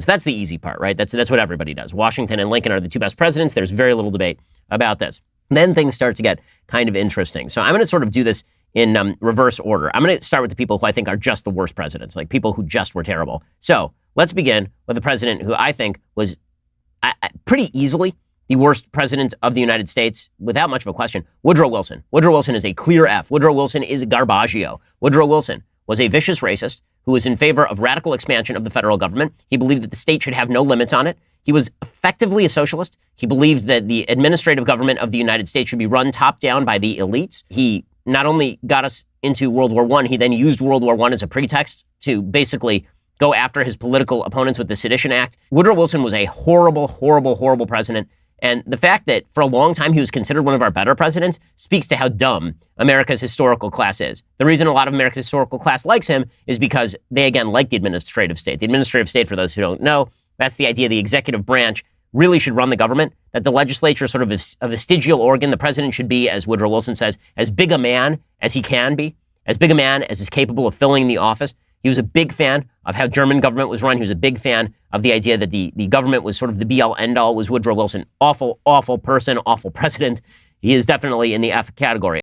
So that's the easy part, right? That's what everybody does. Washington and Lincoln are the two best presidents. There's very little debate about this. Then things start to get kind of interesting. So I'm going to sort of do this in reverse order. I'm going to start with the people who I think are just the worst presidents, like people who just were terrible. So let's begin with the president who I think was pretty easily the worst president of the United States, without much of a question, Woodrow Wilson. Woodrow Wilson is a clear F. Woodrow Wilson is garbaggio. Woodrow Wilson was a vicious racist who was in favor of radical expansion of the federal government. He believed that the state should have no limits on it. He was effectively a socialist. He believed that the administrative government of the United States should be run top down by the elites. He not only got us into World War I, he then used World War I as a pretext to basically go after his political opponents with the Sedition Act. Woodrow Wilson was a horrible, horrible, horrible president. And the fact that for a long time he was considered one of our better presidents speaks to how dumb America's historical class is. The reason a lot of America's historical class likes him is because they, again, like the administrative state. The administrative state, for those who don't know, that's the idea the executive branch really should run the government, that the legislature is sort of a vestigial organ. The president should be, as Woodrow Wilson says, as big a man as he can be, as big a man as is capable of filling the office. He was a big fan of how German government was run. He was a big fan of the idea that the government was sort of the be-all, end-all. Was Woodrow Wilson awful, awful person, awful president? He is definitely in the F category.